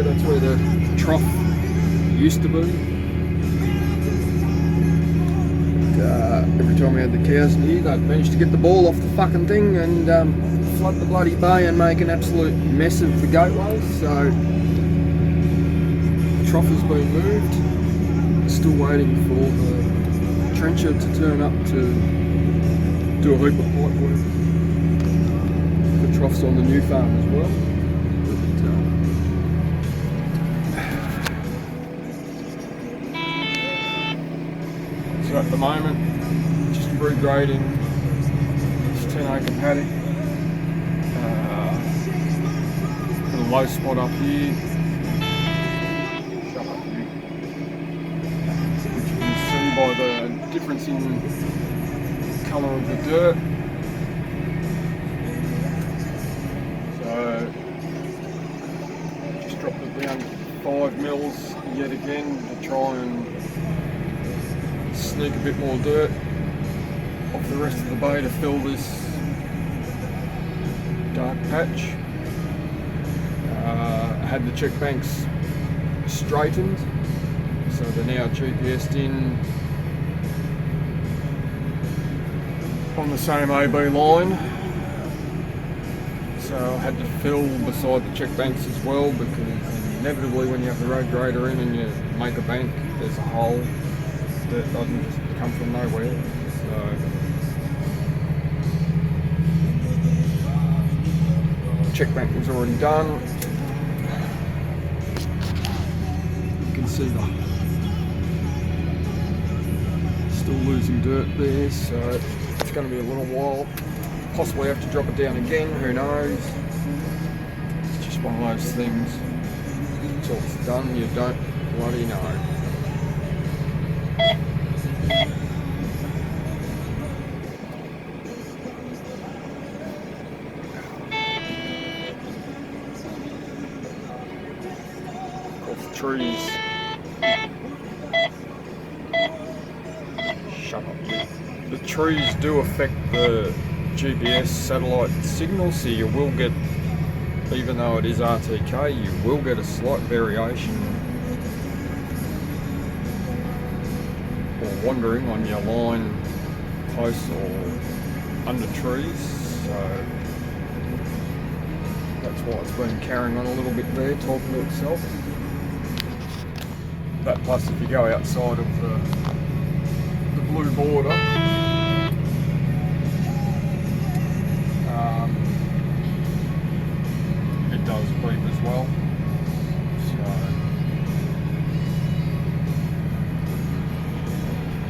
there, that's where the trough used to be. Every time we had the cows in here, they'd manage to get the ball off the fucking thing and flood the bloody bay and make an absolute mess of the gateways. So the trough has been moved. Still waiting for the trencher to turn up to do a heap of pipe work. The trough's on the new farm as well. So at the moment, just regrading this 10-acre paddock. Got a low spot up here. Which you can see by the difference in colour of the dirt. So just dropped it down 5 mils yet again to try and sneak a bit more dirt off the rest of the bay to fill this dark patch. I had the check banks straightened, so they're now GPS'd in on the same AB line. So I had to fill beside the check banks as well, because inevitably when you have the road grader in and you make a bank, there's a hole that doesn't just come from nowhere. So check bank was already done. You can see the still losing dirt there, so it's going to be a little while. Possibly have to drop it down again, who knows. It's just one of those things. Until it's done, you don't bloody know. Trees. Shut up. The trees do affect the GPS satellite signal, so you will get, even though it is RTK, you will get a slight variation or wandering on your line posts or under trees. So that's why it's been carrying on a little bit there, talking to itself. That plus if you go outside of the blue border, it does beep as well. So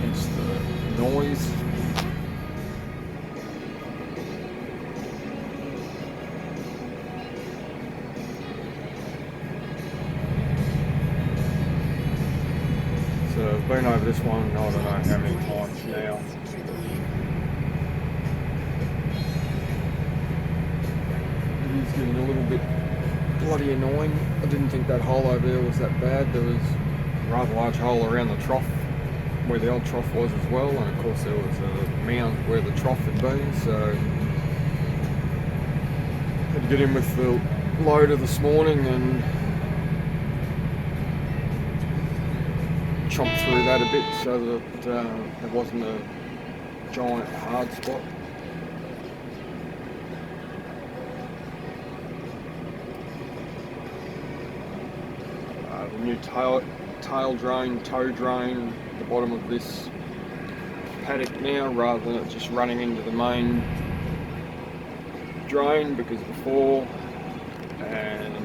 hence the noise. So I've been over this one, I don't know how many times now. It is getting a little bit bloody annoying. I didn't think that hole over there was that bad. There was a rather large hole around the trough where the old trough was as well, and of course there was a mound where the trough had been, so had to get in with the loader this morning and chomp through that a bit so that there wasn't a giant hard spot. The new tail drain, toe drain, at the bottom of this paddock now, rather than it just running into the main drain, because before, and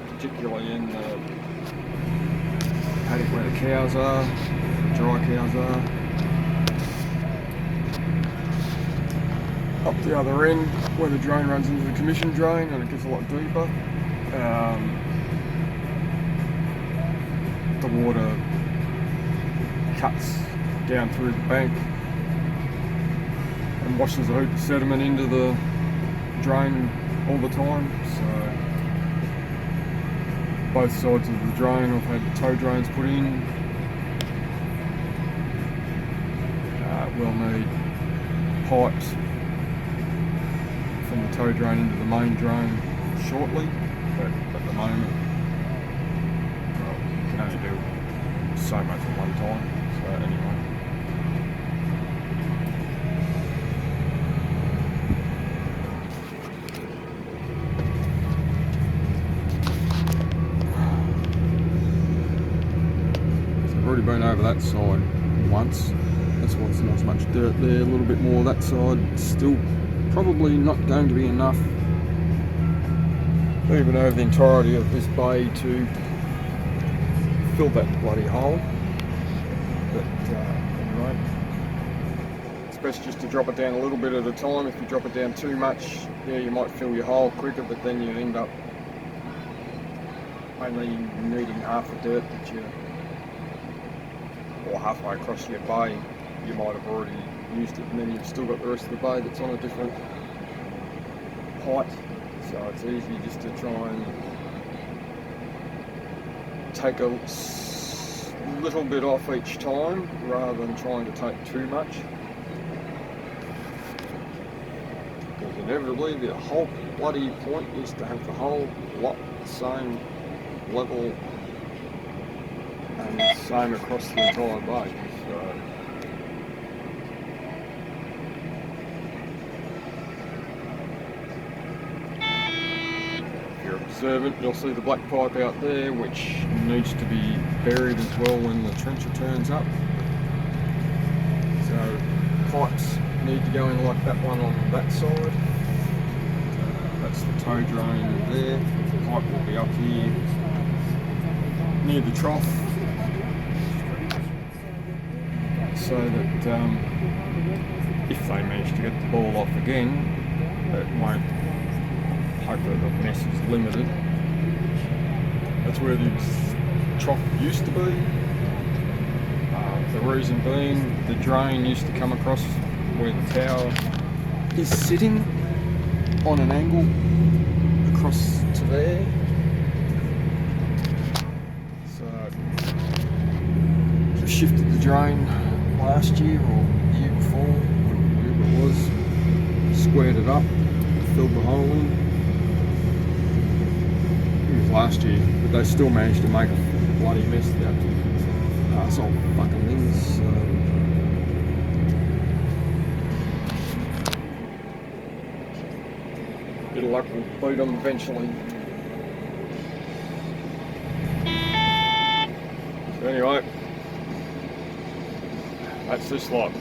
particularly in the paddock where the cows are, dry cows are, up the other end where the drain runs into the commission drain and it gets a lot deeper, the water cuts down through the bank and washes a heap of sediment into the drain all the time. So both sides of the drain I've had toe drains put in. We'll need pipes from the toe drain into the main drain shortly, but at the moment so much at one time. So anyway. So I've already been over that side once. That's why it's not as much dirt there. A little bit more that side. Still probably not going to be enough even over the entirety of this bay to fill that bloody hole. But anyway, it's best just to drop it down a little bit at a time. If you drop it down too much, yeah, you might fill your hole quicker, but then you end up only needing half the dirt that you, or halfway across your bay, you might have already used it, and then you've still got the rest of the bay that's on a different height. So it's easy just to try and take a little bit off each time rather than trying to take too much. Because inevitably the whole bloody point is to have the whole lot the same level and same across the entire bay. So observant, you'll see the black pipe out there, which needs to be buried as well when the trencher turns up. So pipes need to go in like that one on that side. That's the tow drain there. The pipe will be up here near the trough, so that if they manage to get the ball off again, it won't. Hopefully the mess is limited. That's where the trough used to be. The reason being, the drain used to come across where the tower is sitting on an angle across to there. So we shifted the drain last year or the year before, whatever it was, squared it up, filled the hole in. Last year, but they still managed to make a bloody mess of that arsehole fucking things. Bit of luck will beat them eventually. So anyway, that's this lot.